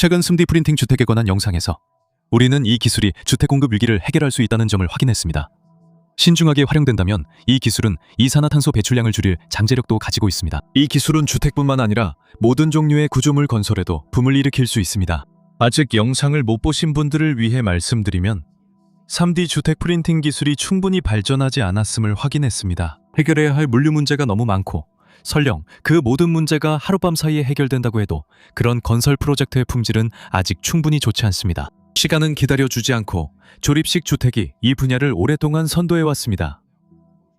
최근 3D 프린팅 주택에 관한 영상에서 우리는 이 기술이 주택 공급 위기를 해결할 수 있다는 점을 확인했습니다. 신중하게 활용된다면 이 기술은 이산화탄소 배출량을 줄일 잠재력도 가지고 있습니다. 이 기술은 주택뿐만 아니라 모든 종류의 구조물 건설에도 붐을 일으킬 수 있습니다. 아직 영상을 못 보신 분들을 위해 말씀드리면 3D 주택 프린팅 기술이 충분히 발전하지 않았음을 확인했습니다. 해결해야 할 물류 문제가 너무 많고 설령 그 모든 문제가 하룻밤 사이에 해결된다고 해도 그런 건설 프로젝트의 품질은 아직 충분히 좋지 않습니다. 시간은 기다려주지 않고 조립식 주택이 이 분야를 오랫동안 선도해왔습니다.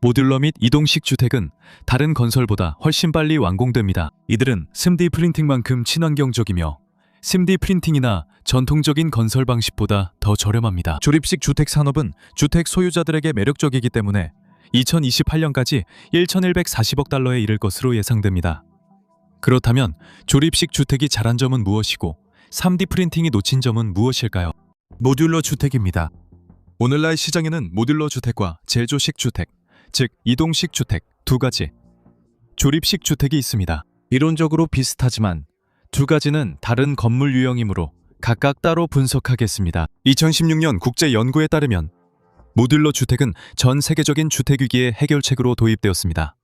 모듈러 및 이동식 주택은 다른 건설보다 훨씬 빨리 완공됩니다. 이들은 3D 프린팅만큼 친환경적이며 3D 프린팅이나 전통적인 건설 방식보다 더 저렴합니다. 조립식 주택 산업은 주택 소유자들에게 매력적이기 때문에 2028년까지 1,140억 달러에 이를 것으로 예상됩니다. 그렇다면 조립식 주택이 잘한 점은 무엇이고 3D 프린팅이 놓친 점은 무엇일까요? 모듈러 주택입니다. 오늘날 시장에는 모듈러 주택과 제조식 주택, 즉 이동식 주택 두 가지, 조립식 주택이 있습니다. 이론적으로 비슷하지만 두 가지는 다른 건물 유형이므로 각각 따로 분석하겠습니다. 2016년 국제연구에 따르면 모듈러 주택은 전 세계적인 주택위기의 해결책으로 도입되었습니다.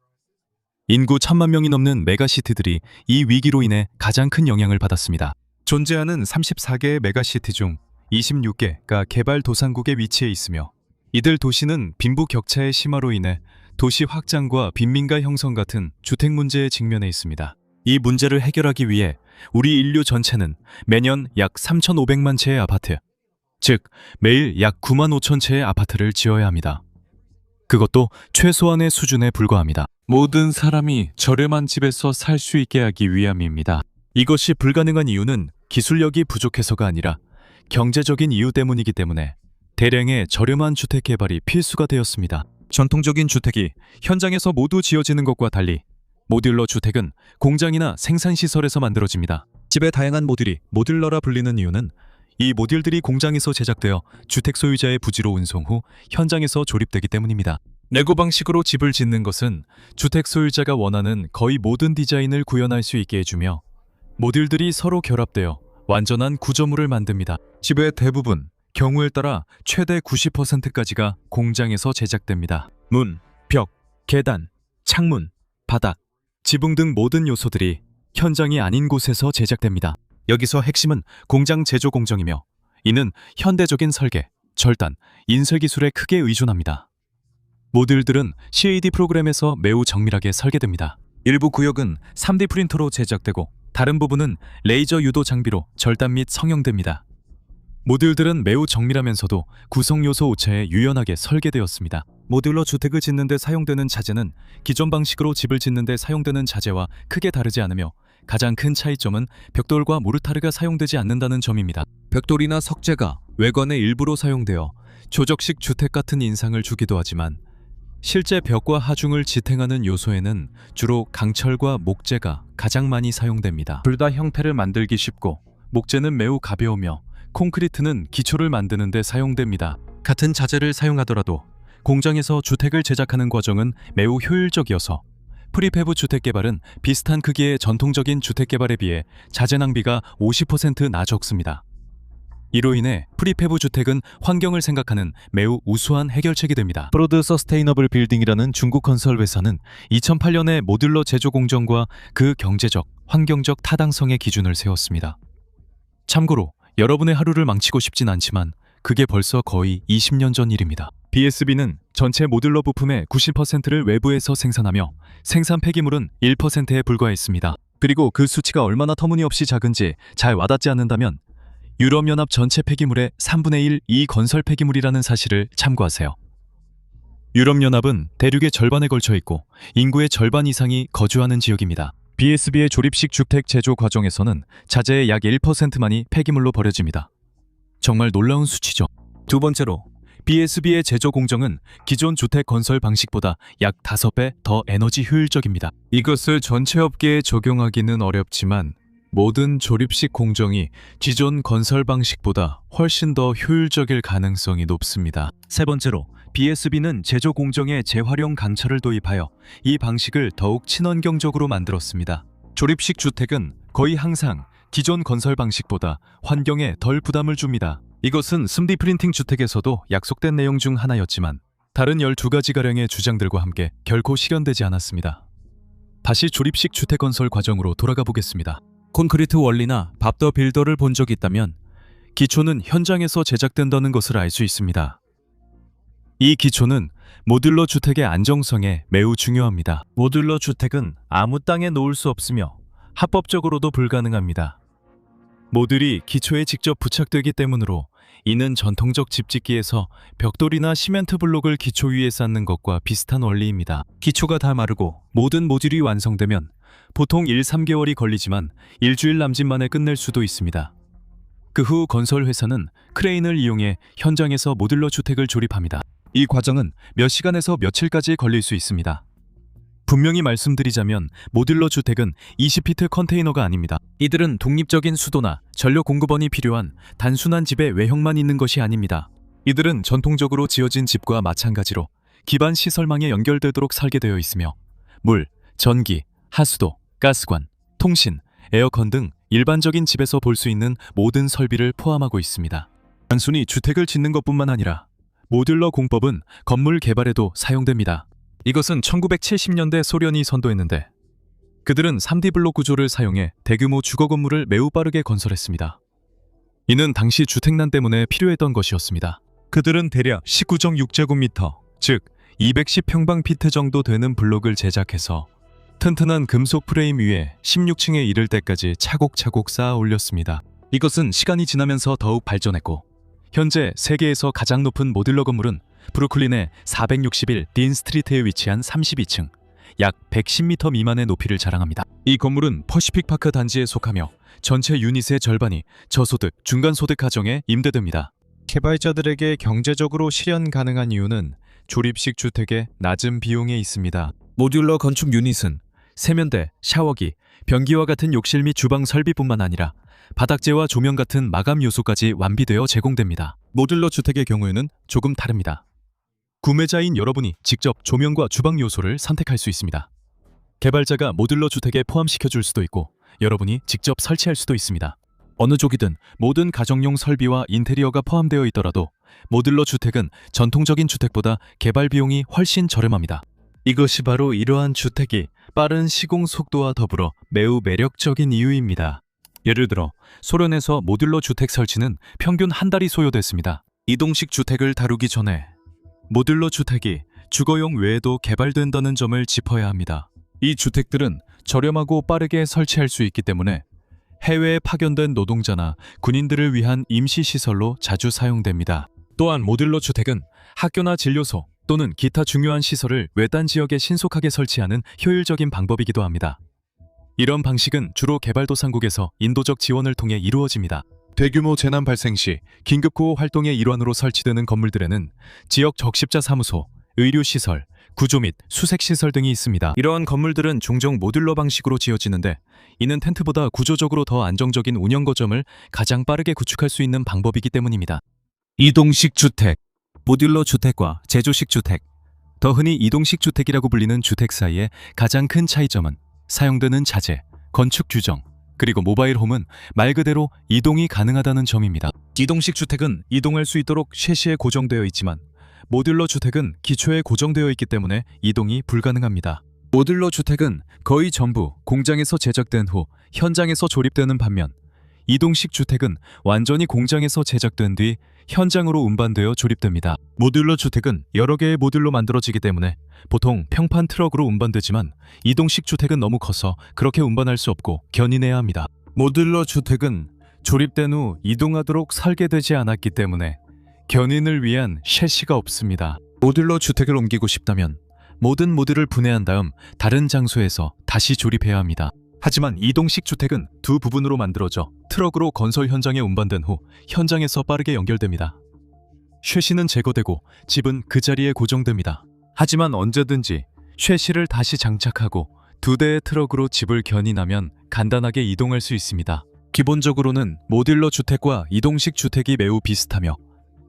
인구 1,000만 명이 넘는 메가시티들이 이 위기로 인해 가장 큰 영향을 받았습니다. 존재하는 34개의 메가시티 중 26개가 개발도상국에 위치해 있으며 이들 도시는 빈부 격차의 심화로 인해 도시 확장과 빈민가 형성 같은 주택 문제에 직면해 있습니다. 이 문제를 해결하기 위해 우리 인류 전체는 매년 약 3,500만 채의 아파트, 즉 매일 약 9만 5천 채의 아파트를 지어야 합니다. 그것도 최소한의 수준에 불과합니다. 모든 사람이 저렴한 집에서 살 수 있게 하기 위함입니다. 이것이 불가능한 이유는 기술력이 부족해서가 아니라 경제적인 이유 때문이기 때문에 대량의 저렴한 주택 개발이 필수가 되었습니다. 전통적인 주택이 현장에서 모두 지어지는 것과 달리 모듈러 주택은 공장이나 생산시설에서 만들어집니다. 집의 다양한 모듈이 모듈러라 불리는 이유는 이 모듈들이 공장에서 제작되어 주택 소유자의 부지로 운송 후 현장에서 조립되기 때문입니다. 레고 방식으로 집을 짓는 것은 주택 소유자가 원하는 거의 모든 디자인을 구현할 수 있게 해주며 모듈들이 서로 결합되어 완전한 구조물을 만듭니다. 집의 대부분, 경우에 따라 최대 90%까지가 공장에서 제작됩니다. 문, 벽, 계단, 창문, 바닥, 지붕 등 모든 요소들이 현장이 아닌 곳에서 제작됩니다. 여기서 핵심은 공장 제조 공정이며 이는 현대적인 설계, 절단, 인쇄 기술에 크게 의존합니다. 모듈들은 CAD 프로그램에서 매우 정밀하게 설계됩니다. 일부 구역은 3D 프린터로 제작되고 다른 부분은 레이저 유도 장비로 절단 및 성형됩니다. 모듈들은 매우 정밀하면서도 구성 요소 오차에 유연하게 설계되었습니다. 모듈러 주택을 짓는 데 사용되는 자재는 기존 방식으로 집을 짓는 데 사용되는 자재와 크게 다르지 않으며 가장 큰 차이점은 벽돌과 모르타르가 사용되지 않는다는 점입니다. 벽돌이나 석재가 외관의 일부로 사용되어 조적식 주택 같은 인상을 주기도 하지만 실제 벽과 하중을 지탱하는 요소에는 주로 강철과 목재가 가장 많이 사용됩니다. 둘 다 형태를 만들기 쉽고 목재는 매우 가벼우며 콘크리트는 기초를 만드는 데 사용됩니다. 같은 자재를 사용하더라도 공장에서 주택을 제작하는 과정은 매우 효율적이어서 프리패브 주택 개발은 비슷한 크기의 전통적인 주택 개발에 비해 자재 낭비가 50%나 적습니다. 이로 인해 프리패브 주택은 환경을 생각하는 매우 우수한 해결책이 됩니다. 프로드 서스테이너블 빌딩이라는 중국 건설 회사는 2008년에 모듈러 제조 공정과 그 경제적, 환경적 타당성의 기준을 세웠습니다. 참고로 여러분의 하루를 망치고 싶진 않지만 그게 벌써 거의 20년 전 일입니다. BSB는 전체 모듈러 부품의 90%를 외부에서 생산하며 생산 폐기물은 1%에 불과했습니다. 그리고 그 수치가 얼마나 터무니없이 작은지 잘 와닿지 않는다면 유럽연합 전체 폐기물의 3분의 1 이 건설 폐기물이라는 사실을 참고하세요. 유럽연합은 대륙의 절반에 걸쳐 있고 인구의 절반 이상이 거주하는 지역입니다. BSB의 조립식 주택 제조 과정에서는 자재의 약 1%만이 폐기물로 버려집니다. 정말 놀라운 수치죠. 두 번째로 BSB의 제조 공정은 기존 주택 건설 방식보다 약 5배 더 에너지 효율적입니다. 이것을 전체 업계에 적용하기는 어렵지만 모든 조립식 공정이 기존 건설 방식보다 훨씬 더 효율적일 가능성이 높습니다. 세 번째로 BSB는 제조 공정에 재활용 강철을 도입하여 이 방식을 더욱 친환경적으로 만들었습니다. 조립식 주택은 거의 항상 기존 건설 방식보다 환경에 덜 부담을 줍니다. 이것은 3D 프린팅 주택에서도 약속된 내용 중 하나였지만 다른 12가지가량의 주장들과 함께 결코 실현되지 않았습니다. 다시 조립식 주택 건설 과정으로 돌아가 보겠습니다. 콘크리트 원리나 밥 더 빌더를 본 적 있다면 기초는 현장에서 제작된다는 것을 알 수 있습니다. 이 기초는 모듈러 주택의 안정성에 매우 중요합니다. 모듈러 주택은 아무 땅에 놓을 수 없으며 합법적으로도 불가능합니다. 모듈이 기초에 직접 부착되기 때문으로 이는 전통적 집짓기에서 벽돌이나 시멘트 블록을 기초 위에 쌓는 것과 비슷한 원리입니다. 기초가 다 마르고 모든 모듈이 완성되면 보통 1-3개월이 걸리지만 일주일 남짓 만에 끝낼 수도 있습니다. 그 후 건설 회사는 크레인을 이용해 현장에서 모듈러 주택을 조립합니다. 이 과정은 몇 시간에서 며칠까지 걸릴 수 있습니다. 분명히 말씀드리자면 모듈러 주택은 20피트 컨테이너가 아닙니다. 이들은 독립적인 수도나 전력 공급원이 필요한 단순한 집의 외형만 있는 것이 아닙니다. 이들은 전통적으로 지어진 집과 마찬가지로 기반 시설망에 연결되도록 설계되어 있으며 물, 전기, 하수도, 가스관, 통신, 에어컨 등 일반적인 집에서 볼 수 있는 모든 설비를 포함하고 있습니다. 단순히 주택을 짓는 것뿐만 아니라 모듈러 공법은 건물 개발에도 사용됩니다. 이것은 1970년대 소련이 선도했는데 그들은 3D 블록 구조를 사용해 대규모 주거 건물을 매우 빠르게 건설했습니다. 이는 당시 주택난 때문에 필요했던 것이었습니다. 그들은 대략 19.6제곱미터, 즉 210평방피트 정도 되는 블록을 제작해서 튼튼한 금속 프레임 위에 16층에 이를 때까지 차곡차곡 쌓아 올렸습니다. 이것은 시간이 지나면서 더욱 발전했고 현재 세계에서 가장 높은 모듈러 건물은 브루클린의 461 딘 스트리트에 위치한 32층, 약 110m 미만의 높이를 자랑합니다. 이 건물은 퍼시픽 파크 단지에 속하며 전체 유닛의 절반이 저소득, 중간소득 가정에 임대됩니다. 개발자들에게 경제적으로 실현 가능한 이유는 조립식 주택의 낮은 비용에 있습니다. 모듈러 건축 유닛은 세면대, 샤워기, 변기와 같은 욕실 및 주방 설비뿐만 아니라 바닥재와 조명 같은 마감 요소까지 완비되어 제공됩니다. 모듈러 주택의 경우에는 조금 다릅니다. 구매자인 여러분이 직접 조명과 주방 요소를 선택할 수 있습니다. 개발자가 모듈러 주택에 포함시켜줄 수도 있고 여러분이 직접 설치할 수도 있습니다. 어느 쪽이든 모든 가정용 설비와 인테리어가 포함되어 있더라도 모듈러 주택은 전통적인 주택보다 개발 비용이 훨씬 저렴합니다. 이것이 바로 이러한 주택이 빠른 시공 속도와 더불어 매우 매력적인 이유입니다. 예를 들어 소련에서 모듈러 주택 설치는 평균 한 달이 소요됐습니다. 이동식 주택을 다루기 전에 모듈러 주택이 주거용 외에도 개발된다는 점을 짚어야 합니다. 이 주택들은 저렴하고 빠르게 설치할 수 있기 때문에 해외에 파견된 노동자나 군인들을 위한 임시시설로 자주 사용됩니다. 또한 모듈러 주택은 학교나 진료소 또는 기타 중요한 시설을 외딴 지역에 신속하게 설치하는 효율적인 방법이기도 합니다. 이런 방식은 주로 개발도상국에서 인도적 지원을 통해 이루어집니다. 대규모 재난 발생 시 긴급구호 활동의 일환으로 설치되는 건물들에는 지역 적십자 사무소, 의료시설, 구조 및 수색시설 등이 있습니다. 이러한 건물들은 종종 모듈러 방식으로 지어지는데 이는 텐트보다 구조적으로 더 안정적인 운영 거점을 가장 빠르게 구축할 수 있는 방법이기 때문입니다. 이동식 주택, 모듈러 주택과 제조식 주택, 더 흔히 이동식 주택이라고 불리는 주택 사이의 가장 큰 차이점은 사용되는 자재, 건축 규정, 그리고 모바일 홈은 말 그대로 이동이 가능하다는 점입니다. 이동식 주택은 이동할 수 있도록 셰시에 고정되어 있지만 모듈러 주택은 기초에 고정되어 있기 때문에 이동이 불가능합니다. 모듈러 주택은 거의 전부 공장에서 제작된 후 현장에서 조립되는 반면 이동식 주택은 완전히 공장에서 제작된 뒤 현장으로 운반되어 조립됩니다. 모듈러 주택은 여러 개의 모듈로 만들어지기 때문에 보통 평판 트럭으로 운반되지만 이동식 주택은 너무 커서 그렇게 운반할 수 없고 견인해야 합니다. 모듈러 주택은 조립된 후 이동하도록 설계되지 않았기 때문에 견인을 위한 셰시가 없습니다. 모듈러 주택을 옮기고 싶다면 모든 모듈을 분해한 다음 다른 장소에서 다시 조립해야 합니다. 하지만 이동식 주택은 두 부분으로 만들어져 트럭으로 건설 현장에 운반된 후 현장에서 빠르게 연결됩니다. 셰시는 제거되고 집은 그 자리에 고정됩니다. 하지만 언제든지 셰시를 다시 장착하고 두 대의 트럭으로 집을 견인하면 간단하게 이동할 수 있습니다. 기본적으로는 모듈러 주택과 이동식 주택이 매우 비슷하며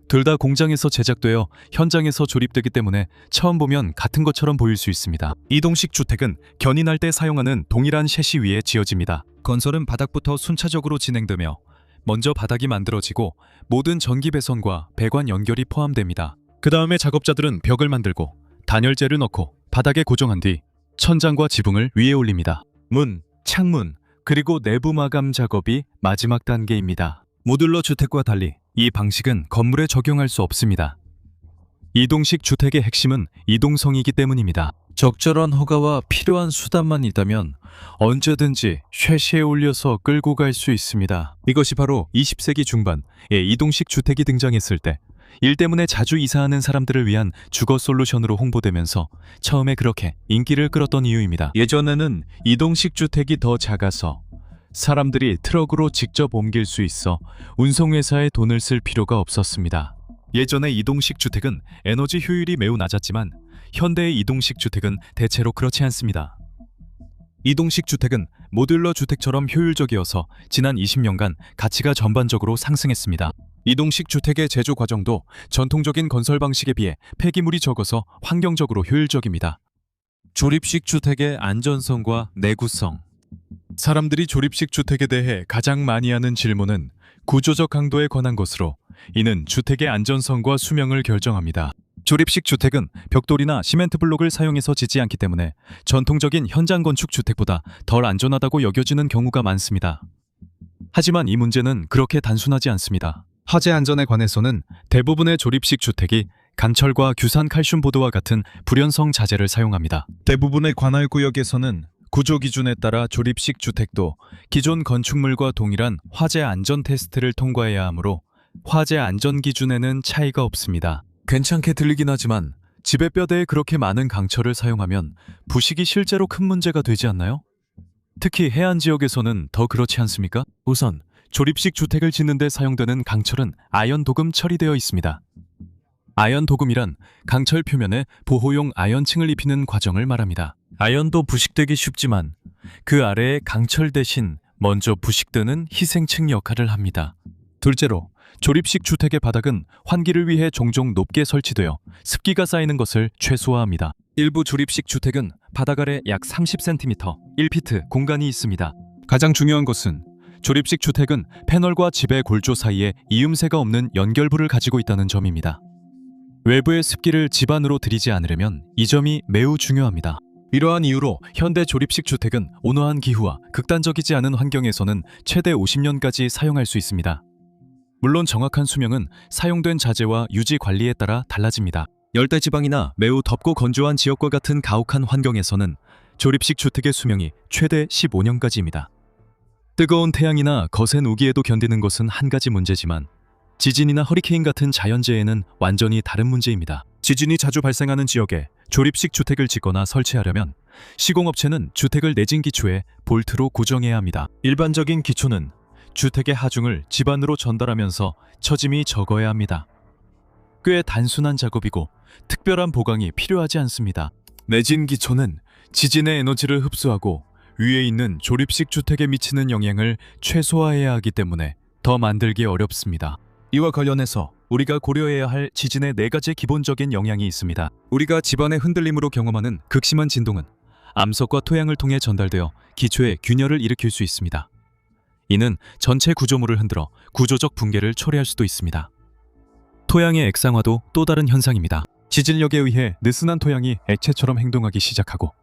둘 다 공장에서 제작되어 현장에서 조립되기 때문에 처음 보면 같은 것처럼 보일 수 있습니다. 이동식 주택은 견인할 때 사용하는 동일한 셰시 위에 지어집니다. 건설은 바닥부터 순차적으로 진행되며 먼저 바닥이 만들어지고 모든 전기 배선과 배관 연결이 포함됩니다. 그 다음에 작업자들은 벽을 만들고 단열재를 넣고 바닥에 고정한 뒤 천장과 지붕을 위에 올립니다. 문, 창문, 그리고 내부 마감 작업이 마지막 단계입니다. 모듈러 주택과 달리 이 방식은 건물에 적용할 수 없습니다. 이동식 주택의 핵심은 이동성이기 때문입니다. 적절한 허가와 필요한 수단만 있다면 언제든지 쉐시에 올려서 끌고 갈 수 있습니다. 이것이 바로 20세기 중반에 이동식 주택이 등장했을 때 일 때문에 자주 이사하는 사람들을 위한 주거 솔루션으로 홍보되면서 처음에 그렇게 인기를 끌었던 이유입니다. 예전에는 이동식 주택이 더 작아서 사람들이 트럭으로 직접 옮길 수 있어 운송회사에 돈을 쓸 필요가 없었습니다. 예전의 이동식 주택은 에너지 효율이 매우 낮았지만 현대의 이동식 주택은 대체로 그렇지 않습니다. 이동식 주택은 모듈러 주택처럼 효율적이어서 지난 20년간 가치가 전반적으로 상승했습니다. 이동식 주택의 제조 과정도 전통적인 건설 방식에 비해 폐기물이 적어서 환경적으로 효율적입니다. 조립식 주택의 안전성과 내구성. 사람들이 조립식 주택에 대해 가장 많이 하는 질문은 구조적 강도에 관한 것으로 이는 주택의 안전성과 수명을 결정합니다. 조립식 주택은 벽돌이나 시멘트 블록을 사용해서 짓지 않기 때문에 전통적인 현장 건축 주택보다 덜 안전하다고 여겨지는 경우가 많습니다. 하지만 이 문제는 그렇게 단순하지 않습니다. 화재 안전에 관해서는 대부분의 조립식 주택이 강철과 규산 칼슘 보드와 같은 불연성 자재를 사용합니다. 대부분의 관할 구역에서는 구조 기준에 따라 조립식 주택도 기존 건축물과 동일한 화재 안전 테스트를 통과해야 하므로 화재 안전 기준에는 차이가 없습니다. 괜찮게 들리긴 하지만 집의 뼈대에 그렇게 많은 강철을 사용하면 부식이 실제로 큰 문제가 되지 않나요? 특히 해안 지역에서는 더 그렇지 않습니까? 우선 조립식 주택을 짓는 데 사용되는 강철은 아연 도금 처리되어 있습니다. 아연 도금이란 강철 표면에 보호용 아연층을 입히는 과정을 말합니다. 아연도 부식되기 쉽지만 그 아래에 강철 대신 먼저 부식되는 희생층 역할을 합니다. 둘째로 조립식 주택의 바닥은 환기를 위해 종종 높게 설치되어 습기가 쌓이는 것을 최소화합니다. 일부 조립식 주택은 바닥 아래 약 30cm, 1피트 공간이 있습니다. 가장 중요한 것은 조립식 주택은 패널과 집의 골조 사이에 이음새가 없는 연결부를 가지고 있다는 점입니다. 외부의 습기를 집 안으로 들이지 않으려면 이 점이 매우 중요합니다. 이러한 이유로 현대 조립식 주택은 온화한 기후와 극단적이지 않은 환경에서는 최대 50년까지 사용할 수 있습니다. 물론 정확한 수명은 사용된 자재와 유지 관리에 따라 달라집니다. 열대지방이나 매우 덥고 건조한 지역과 같은 가혹한 환경에서는 조립식 주택의 수명이 최대 15년까지입니다. 뜨거운 태양이나 거센 우기에도 견디는 것은 한 가지 문제지만 지진이나 허리케인 같은 자연재해는 완전히 다른 문제입니다. 지진이 자주 발생하는 지역에 조립식 주택을 짓거나 설치하려면 시공업체는 주택을 내진 기초에 볼트로 고정해야 합니다. 일반적인 기초는 주택의 하중을 집 안으로 전달하면서 처짐이 적어야 합니다. 꽤 단순한 작업이고 특별한 보강이 필요하지 않습니다. 내진 기초는 지진의 에너지를 흡수하고 위에 있는 조립식 주택에 미치는 영향을 최소화해야 하기 때문에 더 만들기 어렵습니다. 이와 관련해서 우리가 고려해야 할 지진의 4가지 기본적인 영향이 있습니다. 우리가 집안의 흔들림으로 경험하는 극심한 진동은 암석과 토양을 통해 전달되어 기초에 균열을 일으킬 수 있습니다. 이는 전체 구조물을 흔들어 구조적 붕괴를 초래할 수도 있습니다. 토양의 액상화도 또 다른 현상입니다. 지진력에 의해 느슨한 토양이 액체처럼 행동하기 시작하고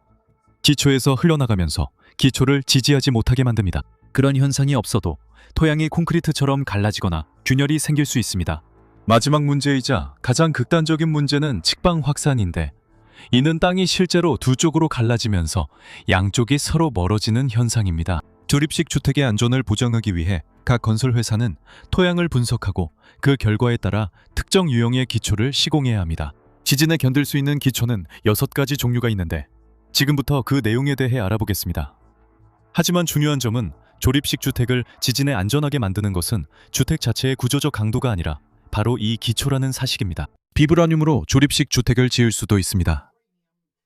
기초에서 흘러나가면서 기초를 지지하지 못하게 만듭니다. 그런 현상이 없어도 토양이 콘크리트처럼 갈라지거나 균열이 생길 수 있습니다. 마지막 문제이자 가장 극단적인 문제는 측방 확산인데 이는 땅이 실제로 두 쪽으로 갈라지면서 양쪽이 서로 멀어지는 현상입니다. 조립식 주택의 안전을 보장하기 위해 각 건설회사는 토양을 분석하고 그 결과에 따라 특정 유형의 기초를 시공해야 합니다. 지진에 견딜 수 있는 기초는 6가지 종류가 있는데 지금부터 그 내용에 대해 알아보겠습니다. 하지만 중요한 점은 조립식 주택을 지진에 안전하게 만드는 것은 주택 자체의 구조적 강도가 아니라 바로 이 기초라는 사실입니다. 비브라늄으로 조립식 주택을 지을 수도 있습니다.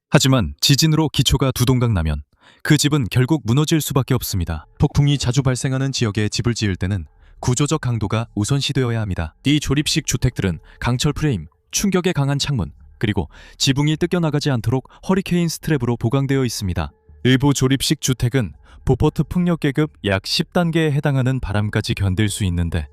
하지만 지진으로 기초가 두동강 나면 그 집은 결국 무너질 수밖에 없습니다. 폭풍이 자주 발생하는 지역에 집을 지을 때는 구조적 강도가 우선시되어야 합니다. 이 조립식 주택들은 강철 프레임, 충격에 강한 창문, 그리고 지붕이 뜯겨나가지 않도록 허리케인 스트랩으로 보강되어 있습니다. 일부 조립식 주택은 보포트 풍력 계급 약 10단계에 해당하는 바람까지 견딜 수 있는데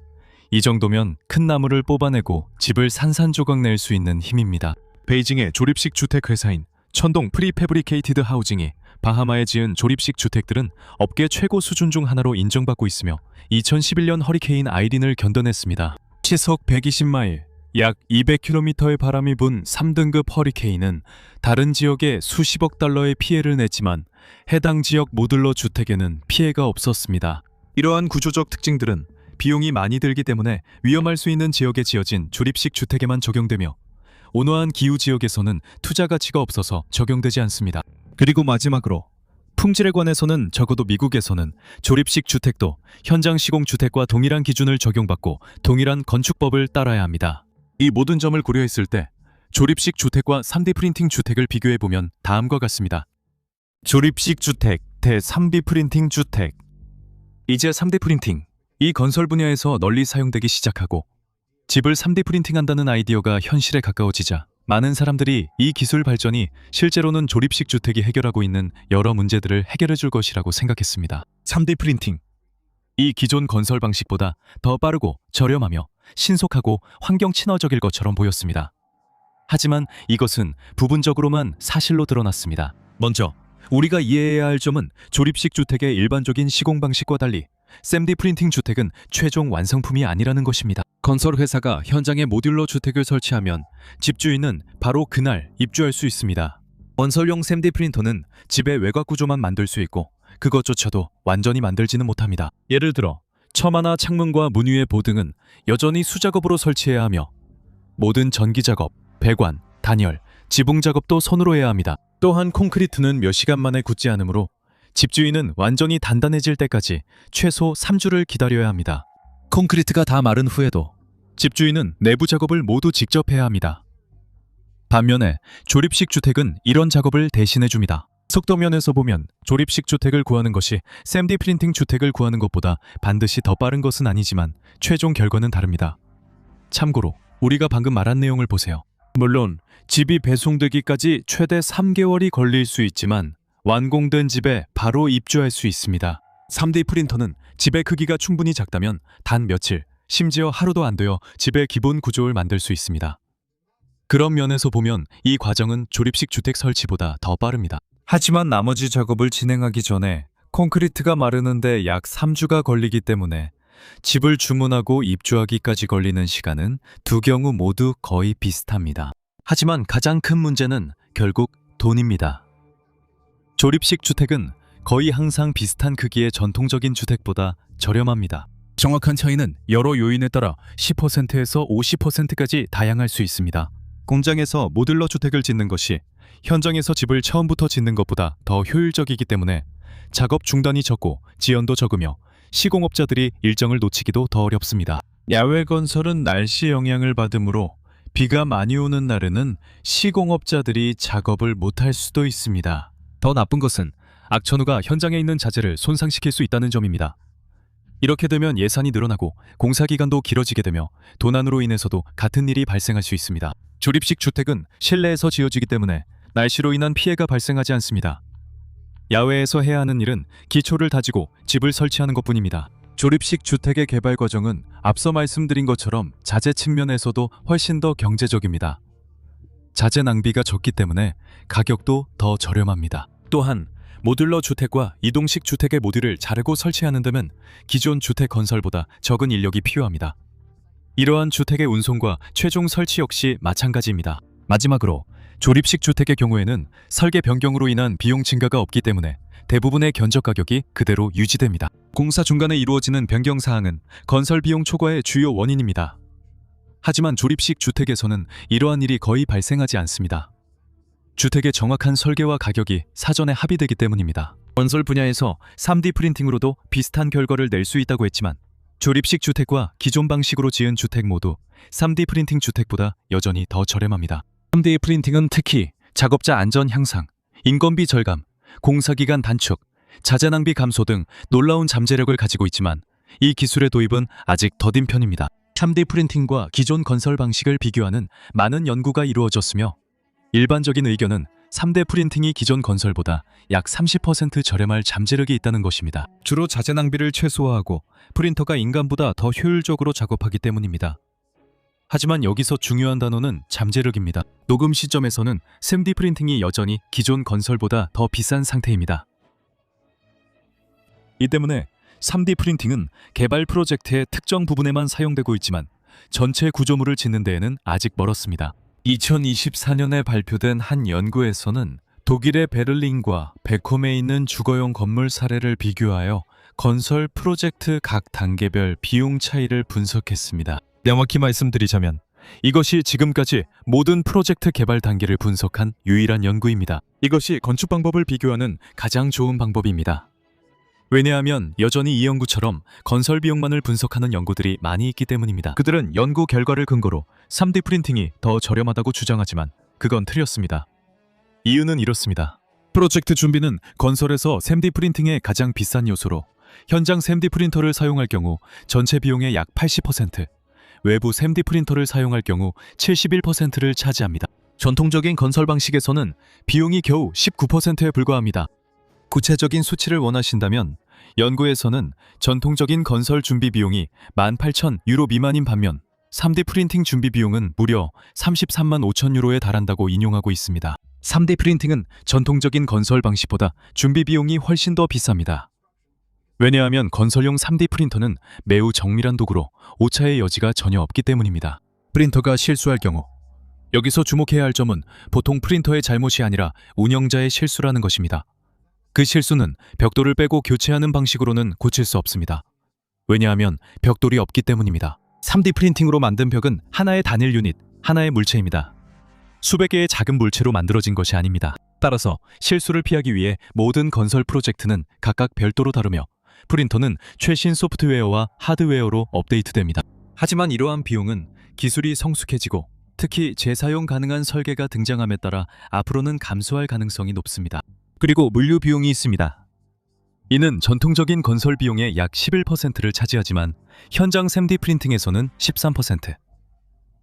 이 정도면 큰 나무를 뽑아내고 집을 산산조각 낼 수 있는 힘입니다. 베이징의 조립식 주택 회사인 천동 프리패브리케이티드 하우징이 바하마에 지은 조립식 주택들은 업계 최고 수준 중 하나로 인정받고 있으며 2011년 허리케인 아이린을 견뎌냈습니다. 시속 120마일, 약 200km의 바람이 분 3등급 허리케인은 다른 지역에 수십억 달러의 피해를 냈지만 해당 지역 모듈러 주택에는 피해가 없었습니다. 이러한 구조적 특징들은 비용이 많이 들기 때문에 위험할 수 있는 지역에 지어진 조립식 주택에만 적용되며 온화한 기후 지역에서는 투자 가치가 없어서 적용되지 않습니다. 그리고 마지막으로 품질에 관해서는 적어도 미국에서는 조립식 주택도 현장 시공 주택과 동일한 기준을 적용받고 동일한 건축법을 따라야 합니다. 이 모든 점을 고려했을 때 조립식 주택과 3D 프린팅 주택을 비교해보면 다음과 같습니다. 조립식 주택 대 3D 프린팅 주택. 이제 3D 프린팅, 이 건설 분야에서 널리 사용되기 시작하고 집을 3D 프린팅한다는 아이디어가 현실에 가까워지자 많은 사람들이 이 기술 발전이 실제로는 조립식 주택이 해결하고 있는 여러 문제들을 해결해 줄 것이라고 생각했습니다. 3D 프린팅. 이 기존 건설 방식보다 더 빠르고 저렴하며 신속하고 환경 친화적일 것처럼 보였습니다. 하지만 이것은 부분적으로만 사실로 드러났습니다. 먼저 우리가 이해해야 할 점은 조립식 주택의 일반적인 시공 방식과 달리 3D 프린팅 주택은 최종 완성품이 아니라는 것입니다. 건설 회사가 현장에 모듈러 주택을 설치하면 집주인은 바로 그날 입주할 수 있습니다. 건설용 3D 프린터는 집의 외곽 구조만 만들 수 있고 그것조차도 완전히 만들지는 못합니다. 예를 들어 처마나 창문과 문 위의 보등은 여전히 수작업으로 설치해야 하며 모든 전기 작업, 배관, 단열, 지붕 작업도 손으로 해야 합니다. 또한 콘크리트는 몇 시간 만에 굳지 않으므로 집주인은 완전히 단단해질 때까지 최소 3주를 기다려야 합니다. 콘크리트가 다 마른 후에도 집주인은 내부 작업을 모두 직접 해야 합니다. 반면에 조립식 주택은 이런 작업을 대신해 줍니다. 속도 면에서 보면 조립식 주택을 구하는 것이 3D 프린팅 주택을 구하는 것보다 반드시 더 빠른 것은 아니지만 최종 결과는 다릅니다. 참고로 우리가 방금 말한 내용을 보세요. 물론 집이 배송되기까지 최대 3개월이 걸릴 수 있지만 완공된 집에 바로 입주할 수 있습니다. 3D 프린터는 집의 크기가 충분히 작다면 단 며칠, 심지어 하루도 안 되어 집의 기본 구조를 만들 수 있습니다. 그런 면에서 보면 이 과정은 조립식 주택 설치보다 더 빠릅니다. 하지만 나머지 작업을 진행하기 전에 콘크리트가 마르는데 약 3주가 걸리기 때문에 집을 주문하고 입주하기까지 걸리는 시간은 두 경우 모두 거의 비슷합니다. 하지만 가장 큰 문제는 결국 돈입니다. 조립식 주택은 거의 항상 비슷한 크기의 전통적인 주택보다 저렴합니다. 정확한 차이는 여러 요인에 따라 10%에서 50%까지 다양할 수 있습니다. 공장에서 모듈러 주택을 짓는 것이 현장에서 집을 처음부터 짓는 것보다 더 효율적이기 때문에 작업 중단이 적고 지연도 적으며 시공업자들이 일정을 놓치기도 더 어렵습니다. 야외 건설은 날씨 영향을 받으므로 비가 많이 오는 날에는 시공업자들이 작업을 못할 수도 있습니다. 더 나쁜 것은 악천후가 현장에 있는 자재를 손상시킬 수 있다는 점입니다. 이렇게 되면 예산이 늘어나고 공사기간도 길어지게 되며 도난으로 인해서도 같은 일이 발생할 수 있습니다. 조립식 주택은 실내에서 지어지기 때문에 날씨로 인한 피해가 발생하지 않습니다. 야외에서 해야 하는 일은 기초를 다지고 집을 설치하는 것뿐입니다. 조립식 주택의 개발 과정은 앞서 말씀드린 것처럼 자재 측면에서도 훨씬 더 경제적입니다. 자재 낭비가 적기 때문에 가격도 더 저렴합니다. 또한 모듈러 주택과 이동식 주택의 모듈을 자르고 설치하는 데는 기존 주택 건설보다 적은 인력이 필요합니다. 이러한 주택의 운송과 최종 설치 역시 마찬가지입니다. 마지막으로 조립식 주택의 경우에는 설계 변경으로 인한 비용 증가가 없기 때문에 대부분의 견적 가격이 그대로 유지됩니다. 공사 중간에 이루어지는 변경 사항은 건설 비용 초과의 주요 원인입니다. 하지만 조립식 주택에서는 이러한 일이 거의 발생하지 않습니다. 주택의 정확한 설계와 가격이 사전에 합의되기 때문입니다. 건설 분야에서 3D 프린팅으로도 비슷한 결과를 낼 수 있다고 했지만 조립식 주택과 기존 방식으로 지은 주택 모두 3D 프린팅 주택보다 여전히 더 저렴합니다. 3D 프린팅은 특히 작업자 안전 향상, 인건비 절감, 공사기간 단축, 자재 낭비 감소 등 놀라운 잠재력을 가지고 있지만 이 기술의 도입은 아직 더딘 편입니다. 3D 프린팅과 기존 건설 방식을 비교하는 많은 연구가 이루어졌으며 일반적인 의견은 3D 프린팅이 기존 건설보다 약 30% 저렴할 잠재력이 있다는 것입니다. 주로 자재 낭비를 최소화하고 프린터가 인간보다 더 효율적으로 작업하기 때문입니다. 하지만 여기서 중요한 단어는 잠재력입니다. 녹음 시점에서는 3D 프린팅이 여전히 기존 건설보다 더 비싼 상태입니다. 이 때문에 3D 프린팅은 개발 프로젝트의 특정 부분에만 사용되고 있지만 전체 구조물을 짓는 데에는 아직 멀었습니다. 2024년에 발표된 한 연구에서는 독일의 베를린과 베콤에 있는 주거용 건물 사례를 비교하여 건설 프로젝트 각 단계별 비용 차이를 분석했습니다. 명확히 말씀드리자면 이것이 지금까지 모든 프로젝트 개발 단계를 분석한 유일한 연구입니다. 이것이 건축 방법을 비교하는 가장 좋은 방법입니다. 왜냐하면 여전히 이 연구처럼 건설 비용만을 분석하는 연구들이 많이 있기 때문입니다. 그들은 연구 결과를 근거로 3D 프린팅이 더 저렴하다고 주장하지만 그건 틀렸습니다. 이유는 이렇습니다. 프로젝트 준비는 건설에서 3D 프린팅의 가장 비싼 요소로 현장 3D 프린터를 사용할 경우 전체 비용의 약 80%, 외부 3D 프린터를 사용할 경우 71%를 차지합니다. 전통적인 건설 방식에서는 비용이 겨우 19%에 불과합니다. 구체적인 수치를 원하신다면 연구에서는 전통적인 건설 준비 비용이 18,000유로 미만인 반면 3D 프린팅 준비 비용은 무려 33만 5천 유로에 달한다고 인용하고 있습니다. 3D 프린팅은 전통적인 건설 방식보다 준비 비용이 훨씬 더 비쌉니다. 왜냐하면 건설용 3D 프린터는 매우 정밀한 도구로 오차의 여지가 전혀 없기 때문입니다. 프린터가 실수할 경우 여기서 주목해야 할 점은 보통 프린터의 잘못이 아니라 운영자의 실수라는 것입니다. 그 실수는 벽돌을 빼고 교체하는 방식으로는 고칠 수 없습니다. 왜냐하면 벽돌이 없기 때문입니다. 3D 프린팅으로 만든 벽은 하나의 단일 유닛, 하나의 물체입니다. 수백 개의 작은 물체로 만들어진 것이 아닙니다. 따라서 실수를 피하기 위해 모든 건설 프로젝트는 각각 별도로 다루며 프린터는 최신 소프트웨어와 하드웨어로 업데이트됩니다. 하지만 이러한 비용은 기술이 성숙해지고 특히 재사용 가능한 설계가 등장함에 따라 앞으로는 감소할 가능성이 높습니다. 그리고 물류 비용이 있습니다. 이는 전통적인 건설 비용의 약 11%를 차지하지만 현장 3D 프린팅에서는 13%,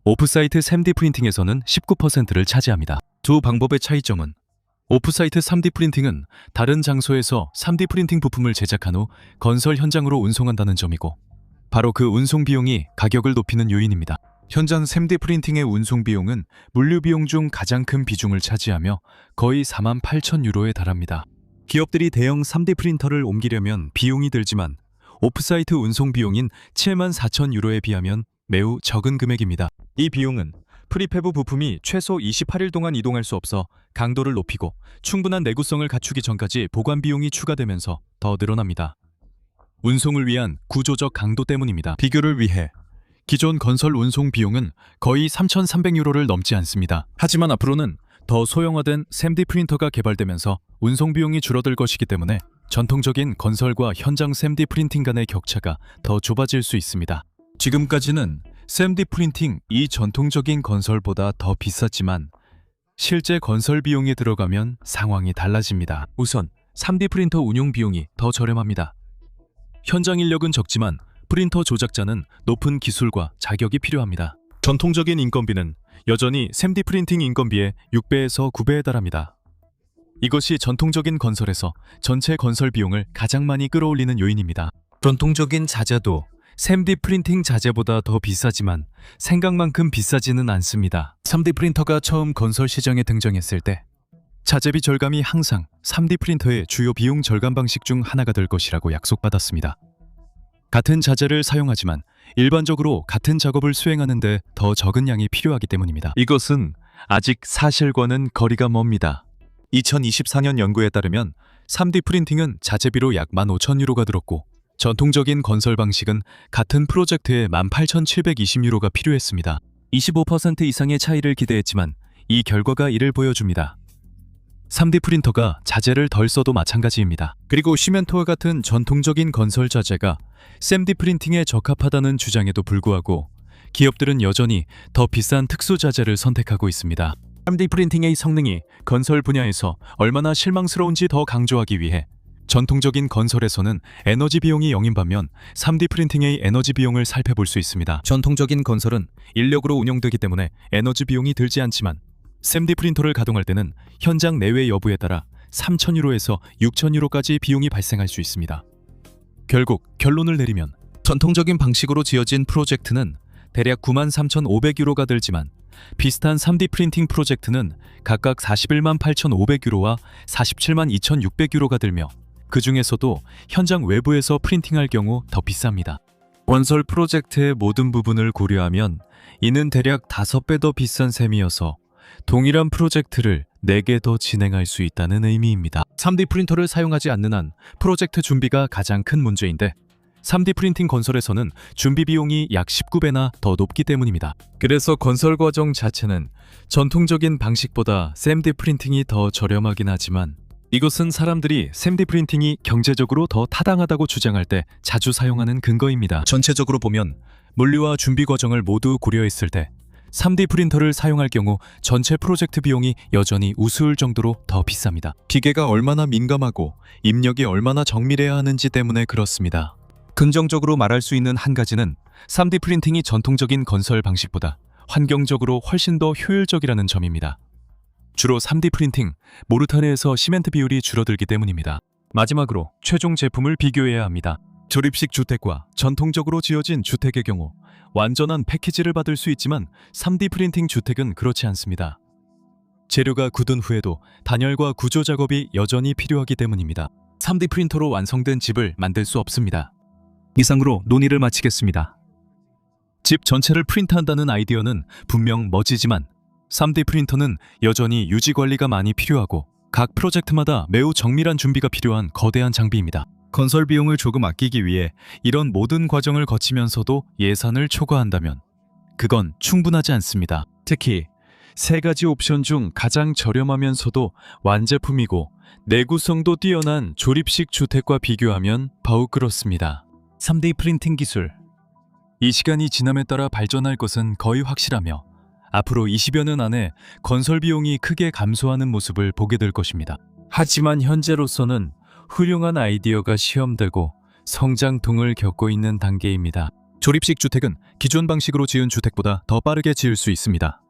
오프사이트 3D 프린팅에서는 19%를 차지합니다. 두 방법의 차이점은 오프사이트 3D 프린팅은 다른 장소에서 3D 프린팅 부품을 제작한 후 건설 현장으로 운송한다는 점이고 바로 그 운송 비용이 가격을 높이는 요인입니다. 현장 3D 프린팅의 운송 비용은 물류 비용 중 가장 큰 비중을 차지하며 거의 48,000유로에 달합니다. 기업들이 대형 3D 프린터를 옮기려면 비용이 들지만 오프사이트 운송 비용인 74,000유로에 비하면 매우 적은 금액입니다. 이 비용은 프리패브 부품이 최소 28일 동안 이동할 수 없어 강도를 높이고 충분한 내구성을 갖추기 전까지 보관 비용이 추가되면서 더 늘어납니다. 운송을 위한 구조적 강도 때문입니다. 비교를 위해 기존 건설 운송 비용은 거의 3,300유로를 넘지 않습니다. 하지만 앞으로는 더 소형화된 3D 프린터가 개발되면서 운송 비용이 줄어들 것이기 때문에 전통적인 건설과 현장 3D 프린팅 간의 격차가 더 좁아질 수 있습니다. 지금까지는 3D 프린팅 이 전통적인 건설보다 더 비쌌지만 실제 건설 비용이 들어가면 상황이 달라집니다. 우선 3D 프린터 운용 비용이 더 저렴합니다. 현장 인력은 적지만 프린터 조작자는 높은 기술과 자격이 필요합니다. 전통적인 인건비는 여전히 3D 프린팅 인건비의 6배에서 9배에 달합니다. 이것이 전통적인 건설에서 전체 건설 비용을 가장 많이 끌어올리는 요인입니다. 전통적인 자재도 3D 프린팅 자재보다 더 비싸지만 생각만큼 비싸지는 않습니다. 3D 프린터가 처음 건설 시장에 등장했을 때 자재비 절감이 항상 3D 프린터의 주요 비용 절감 방식 중 하나가 될 것이라고 약속받았습니다. 같은 자재를 사용하지만 일반적으로 같은 작업을 수행하는데 더 적은 양이 필요하기 때문입니다. 이것은 아직 사실과는 거리가 멉니다. 2024년 연구에 따르면 3D 프린팅은 자재비로 약 15,000유로가 들었고 전통적인 건설 방식은 같은 프로젝트에 18,720유로가 필요했습니다. 25% 이상의 차이를 기대했지만 이 결과가 이를 보여줍니다. 3D 프린터가 자재를 덜 써도 마찬가지입니다. 그리고 시멘트와 같은 전통적인 건설 자재가 3D 프린팅에 적합하다는 주장에도 불구하고 기업들은 여전히 더 비싼 특수 자재를 선택하고 있습니다. 3D 프린팅의 성능이 건설 분야에서 얼마나 실망스러운지 더 강조하기 위해 전통적인 건설에서는 에너지 비용이 0인 반면 3D 프린팅의 에너지 비용을 살펴볼 수 있습니다. 전통적인 건설은 인력으로 운영되기 때문에 에너지 비용이 들지 않지만 3D 프린터를 가동할 때는 현장 내외 여부에 따라 3,000유로에서 6,000유로까지 비용이 발생할 수 있습니다. 결국 결론을 내리면 전통적인 방식으로 지어진 프로젝트는 대략 93,500유로가 들지만 비슷한 3D 프린팅 프로젝트는 각각 41만 8,500유로와 47만 2,600유로가 들며 그 중에서도 현장 외부에서 프린팅할 경우 더 비쌉니다. 건설 프로젝트의 모든 부분을 고려하면 이는 대략 5배 더 비싼 셈이어서 동일한 프로젝트를 4개 더 진행할 수 있다는 의미입니다. 3D 프린터를 사용하지 않는 한 프로젝트 준비가 가장 큰 문제인데 3D 프린팅 건설에서는 준비 비용이 약 19배나 더 높기 때문입니다. 그래서 건설 과정 자체는 전통적인 방식보다 3D 프린팅이 더 저렴하긴 하지만 이것은 사람들이 3D 프린팅이 경제적으로 더 타당하다고 주장할 때 자주 사용하는 근거입니다. 전체적으로 보면 물리와 준비 과정을 모두 고려했을 때 3D 프린터를 사용할 경우 전체 프로젝트 비용이 여전히 우스울 정도로 더 비쌉니다. 기계가 얼마나 민감하고 입력이 얼마나 정밀해야 하는지 때문에 그렇습니다. 긍정적으로 말할 수 있는 한 가지는 3D 프린팅이 전통적인 건설 방식보다 환경적으로 훨씬 더 효율적이라는 점입니다. 주로 3D 프린팅, 모르타르에서 시멘트 비율이 줄어들기 때문입니다. 마지막으로 최종 제품을 비교해야 합니다. 조립식 주택과 전통적으로 지어진 주택의 경우 완전한 패키지를 받을 수 있지만 3D 프린팅 주택은 그렇지 않습니다. 재료가 굳은 후에도 단열과 구조 작업이 여전히 필요하기 때문입니다. 3D 프린터로 완성된 집을 만들 수 없습니다. 이상으로 논의를 마치겠습니다. 집 전체를 프린트한다는 아이디어는 분명 멋지지만 3D 프린터는 여전히 유지 관리가 많이 필요하고 각 프로젝트마다 매우 정밀한 준비가 필요한 거대한 장비입니다. 건설 비용을 조금 아끼기 위해 이런 모든 과정을 거치면서도 예산을 초과한다면 그건 충분하지 않습니다. 특히 3가지 옵션 중 가장 저렴하면서도 완제품이고 내구성도 뛰어난 조립식 주택과 비교하면 더욱 그렇습니다. 3D 프린팅 기술. 이 시간이 지남에 따라 발전할 것은 거의 확실하며 앞으로 20여 년 안에 건설 비용이 크게 감소하는 모습을 보게 될 것입니다. 하지만 현재로서는 훌륭한 아이디어가 시험되고 성장통을 겪고 있는 단계입니다. 조립식 주택은 기존 방식으로 지은 주택보다 더 빠르게 지을 수 있습니다.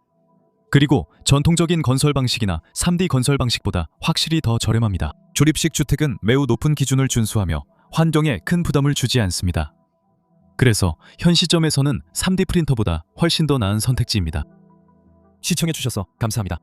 그리고 전통적인 건설 방식이나 3D 건설 방식보다 확실히 더 저렴합니다. 조립식 주택은 매우 높은 기준을 준수하며 환경에 큰 부담을 주지 않습니다. 그래서 현 시점에서는 3D 프린터보다 훨씬 더 나은 선택지입니다. 시청해주셔서 감사합니다.